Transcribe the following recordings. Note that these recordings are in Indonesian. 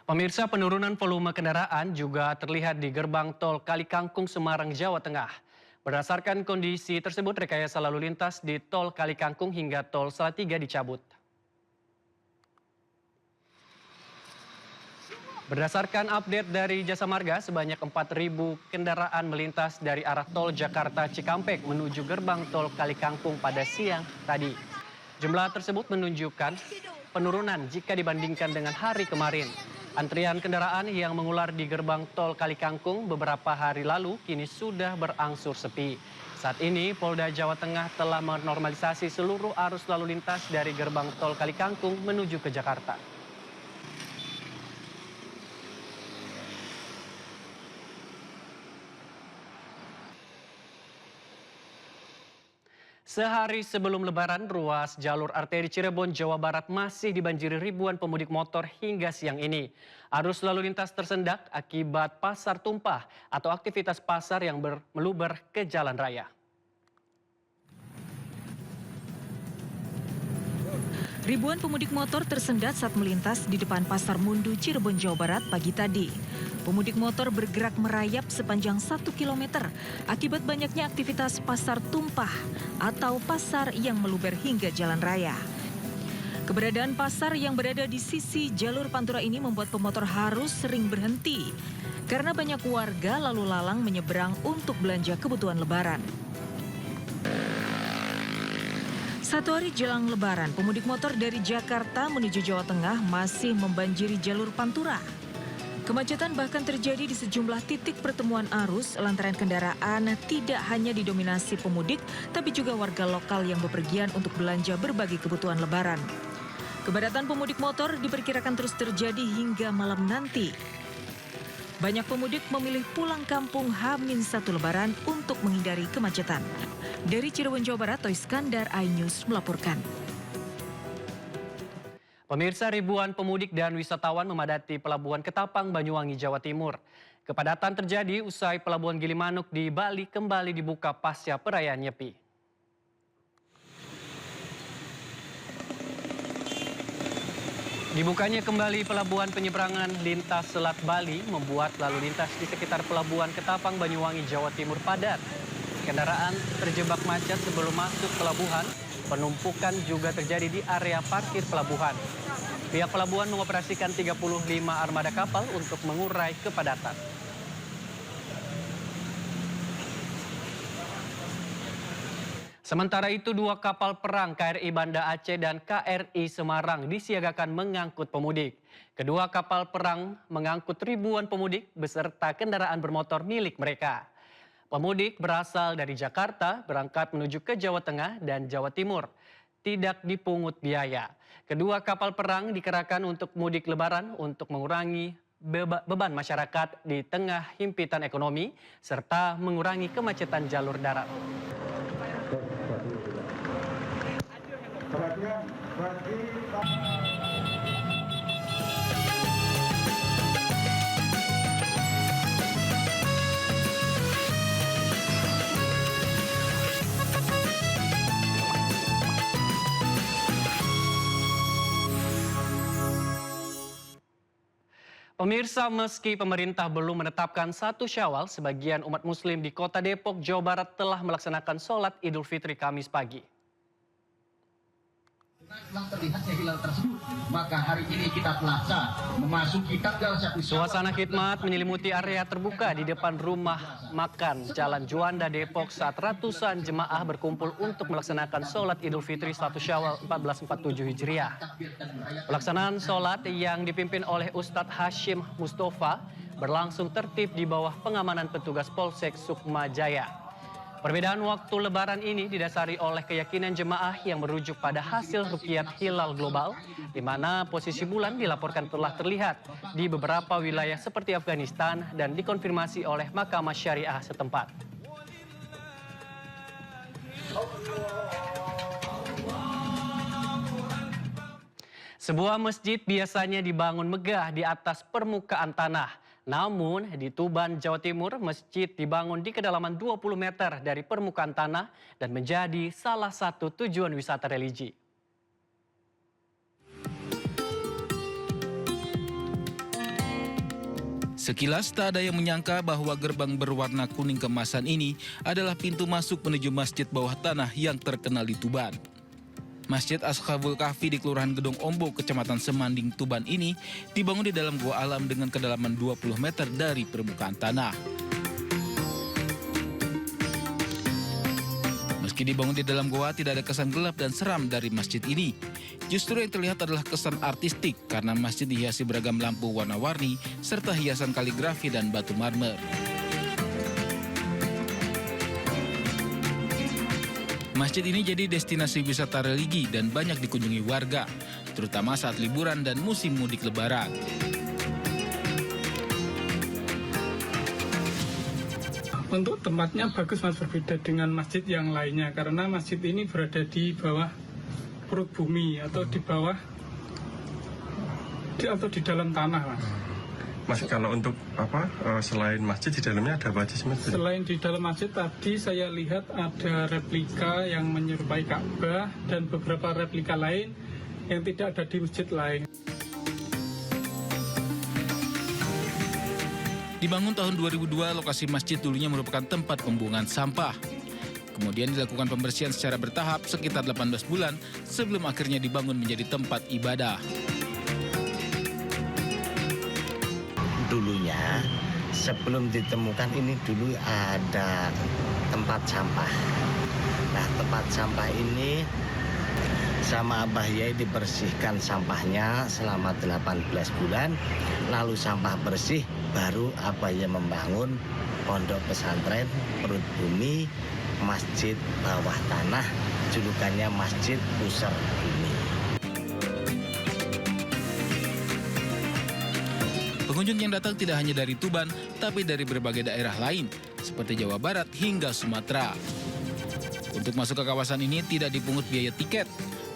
Pemirsa, penurunan volume kendaraan juga terlihat di gerbang tol Kalikangkung Semarang, Jawa Tengah. Berdasarkan kondisi tersebut, rekayasa lalu lintas di tol Kalikangkung hingga tol Salatiga dicabut. Berdasarkan update dari Jasa Marga, sebanyak 4.000 kendaraan melintas dari arah tol Jakarta Cikampek menuju gerbang tol Kalikangkung pada siang tadi. Jumlah tersebut menunjukkan penurunan jika dibandingkan dengan hari kemarin. Antrian kendaraan yang mengular di gerbang tol Kalikangkung beberapa hari lalu kini sudah berangsur sepi. Saat ini Polda Jawa Tengah telah menormalisasi seluruh arus lalu lintas dari gerbang tol Kalikangkung menuju ke Jakarta. Sehari sebelum Lebaran, ruas jalur arteri Cirebon, Jawa Barat masih dibanjiri ribuan pemudik motor hingga siang ini. Arus lalu lintas tersendat akibat pasar tumpah atau aktivitas pasar yang meluber ke jalan raya. Ribuan pemudik motor tersendat saat melintas di depan Pasar Mundu, Cirebon, Jawa Barat pagi tadi. Pemudik motor bergerak merayap sepanjang 1 km akibat banyaknya aktivitas pasar tumpah atau pasar yang meluber hingga jalan raya. Keberadaan pasar yang berada di sisi jalur Pantura ini membuat pemotor harus sering berhenti karena banyak warga lalu lalang menyeberang untuk belanja kebutuhan Lebaran. Satu hari jelang Lebaran, pemudik motor dari Jakarta menuju Jawa Tengah masih membanjiri jalur Pantura. Kemacetan bahkan terjadi di sejumlah titik pertemuan arus lantaran kendaraan tidak hanya didominasi pemudik, tapi juga warga lokal yang bepergian untuk belanja berbagai kebutuhan Lebaran. Kepadatan pemudik motor diperkirakan terus terjadi hingga malam nanti. Banyak pemudik memilih pulang kampung H-1 Lebaran untuk menghindari kemacetan. Dari Cirebon, Jawa Barat, Toy Skandar, iNews melaporkan. Pemirsa, ribuan pemudik dan wisatawan memadati Pelabuhan Ketapang, Banyuwangi, Jawa Timur. Kepadatan terjadi usai Pelabuhan Gilimanuk di Bali kembali dibuka pasca perayaan Nyepi. Dibukanya kembali pelabuhan penyeberangan lintas Selat Bali membuat lalu lintas di sekitar Pelabuhan Ketapang, Banyuwangi, Jawa Timur padat. Kendaraan terjebak macet sebelum masuk pelabuhan. Penumpukan juga terjadi di area parkir pelabuhan. Pihak pelabuhan mengoperasikan 35 armada kapal untuk mengurai kepadatan. Sementara itu, 2 kapal perang KRI Banda Aceh dan KRI Semarang disiagakan mengangkut pemudik. Kedua kapal perang mengangkut ribuan pemudik beserta kendaraan bermotor milik mereka. Pemudik berasal dari Jakarta berangkat menuju ke Jawa Tengah dan Jawa Timur. Tidak dipungut biaya. Kedua kapal perang dikerahkan untuk mudik Lebaran untuk mengurangi beban masyarakat di tengah himpitan ekonomi serta mengurangi kemacetan jalur darat. Pemirsa, meski pemerintah belum menetapkan 1 Syawal, sebagian umat muslim di Kota Depok, Jawa Barat telah melaksanakan sholat Idul Fitri Kamis pagi. Setelah terlihatnya hilal tersebut, maka hari ini kita telah memasuki tanggal 1 Syawal. Suasana khidmat menyelimuti area terbuka di depan rumah makan Jalan Juanda, Depok saat ratusan jemaah berkumpul untuk melaksanakan sholat Idul Fitri 1 Syawal 1447 Hijriah. Pelaksanaan sholat yang dipimpin oleh Ustadz Hashim Mustafa berlangsung tertib di bawah pengamanan petugas Polsek Sukma Jaya. Perbedaan waktu Lebaran ini didasari oleh keyakinan jemaah yang merujuk pada hasil ruqyat hilal global, di mana posisi bulan dilaporkan telah terlihat di beberapa wilayah seperti Afghanistan dan dikonfirmasi oleh Mahkamah Syariah setempat. Sebuah masjid biasanya dibangun megah di atas permukaan tanah. Namun di Tuban, Jawa Timur, masjid dibangun di kedalaman 20 meter dari permukaan tanah dan menjadi salah satu tujuan wisata religi. Sekilas tak ada yang menyangka bahwa gerbang berwarna kuning keemasan ini adalah pintu masuk menuju masjid bawah tanah yang terkenal di Tuban. Masjid Ashabul Kahfi di Kelurahan Gedong Ombo, Kecamatan Semanding, Tuban ini dibangun di dalam gua alam dengan kedalaman 20 meter dari permukaan tanah. Meski dibangun di dalam gua, tidak ada kesan gelap dan seram dari masjid ini. Justru yang terlihat adalah kesan artistik karena masjid dihiasi beragam lampu warna-warni serta hiasan kaligrafi dan batu marmer. Masjid ini jadi destinasi wisata religi dan banyak dikunjungi warga, terutama saat liburan dan musim mudik lebaran. Untuk tempatnya bagus Mas, berbeda dengan masjid yang lainnya karena masjid ini berada di bawah perut bumi atau di bawah atau di dalam tanah, Mas. Mas, kalau untuk selain masjid di dalamnya ada apa aja sih, Mas? Selain di dalam masjid tadi saya lihat ada replika yang menyerupai Ka'bah dan beberapa replika lain yang tidak ada di masjid lain. Dibangun tahun 2002, lokasi masjid dulunya merupakan tempat pembuangan sampah. Kemudian dilakukan pembersihan secara bertahap sekitar 18 bulan sebelum akhirnya dibangun menjadi tempat ibadah. Dulunya sebelum ditemukan ini dulu ada tempat sampah. Nah, tempat sampah ini sama Abah Yai dibersihkan sampahnya selama 18 bulan. Lalu sampah bersih baru Abah Yai membangun pondok pesantren perut bumi, masjid bawah tanah, julukannya Masjid Pusar Bumi. Pengunjung yang datang tidak hanya dari Tuban, tapi dari berbagai daerah lain, seperti Jawa Barat hingga Sumatera. Untuk masuk ke kawasan ini tidak dipungut biaya tiket.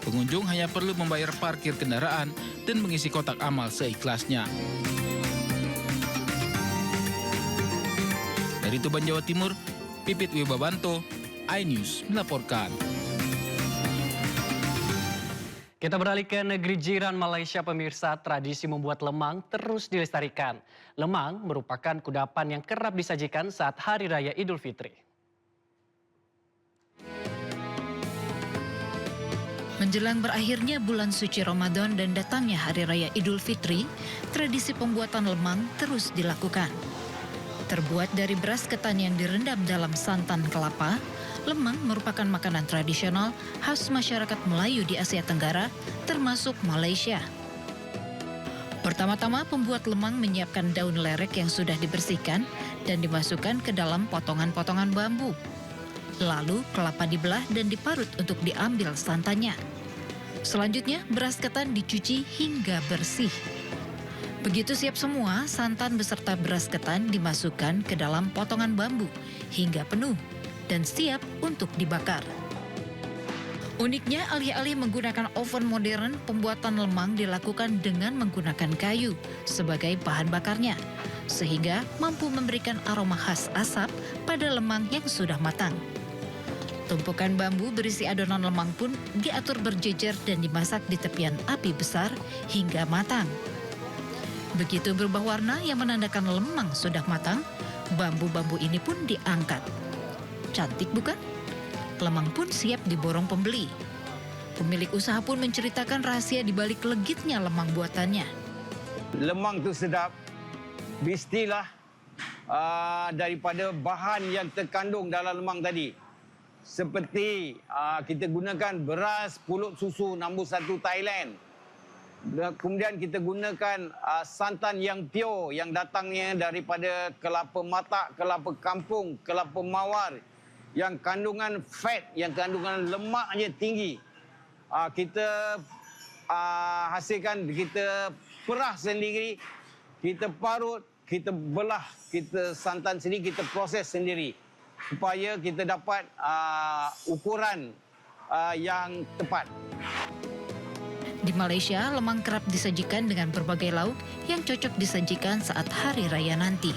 Pengunjung hanya perlu membayar parkir kendaraan dan mengisi kotak amal seikhlasnya. Dari Tuban, Jawa Timur, Pipit Wibabanto, iNews melaporkan. Kita beralih ke negeri jiran Malaysia, pemirsa. Tradisi membuat lemang terus dilestarikan. Lemang merupakan kudapan yang kerap disajikan saat Hari Raya Idul Fitri. Menjelang berakhirnya bulan suci Ramadan dan datangnya Hari Raya Idul Fitri, tradisi pembuatan lemang terus dilakukan. Terbuat dari beras ketan yang direndam dalam santan kelapa, lemang merupakan makanan tradisional khas masyarakat Melayu di Asia Tenggara, termasuk Malaysia. Pertama-tama pembuat lemang menyiapkan daun lerek yang sudah dibersihkan dan dimasukkan ke dalam potongan-potongan bambu. Lalu kelapa dibelah dan diparut untuk diambil santannya. Selanjutnya beras ketan dicuci hingga bersih. Begitu siap semua, santan beserta beras ketan dimasukkan ke dalam potongan bambu hingga penuh dan siap untuk dibakar. Uniknya, alih-alih menggunakan oven modern, pembuatan lemang dilakukan dengan menggunakan kayu sebagai bahan bakarnya, sehingga mampu memberikan aroma khas asap pada lemang yang sudah matang. Tumpukan bambu berisi adonan lemang pun diatur berjejer dan dimasak di tepian api besar hingga matang. Begitu berubah warna yang menandakan lemang sudah matang, bambu-bambu ini pun diangkat. Cantik bukan? Lemang pun siap diborong pembeli. Pemilik usaha pun menceritakan rahasia di balik legitnya lemang buatannya. Lemang tu sedap, mestilah daripada bahan yang terkandung dalam lemang tadi. Seperti kita gunakan beras pulut susu nombor 1 Thailand. Kemudian kita gunakan santan yang pure yang datangnya daripada kelapa matak, kelapa kampung, kelapa mawar yang kandungan fat, yang kandungan lemaknya tinggi. Kita hasilkan, kita perah sendiri, kita parut, kita belah, kita santan sendiri, kita proses sendiri supaya kita dapat ukuran yang tepat. Di Malaysia, lemang kerap disajikan dengan berbagai lauk yang cocok disajikan saat hari raya nanti.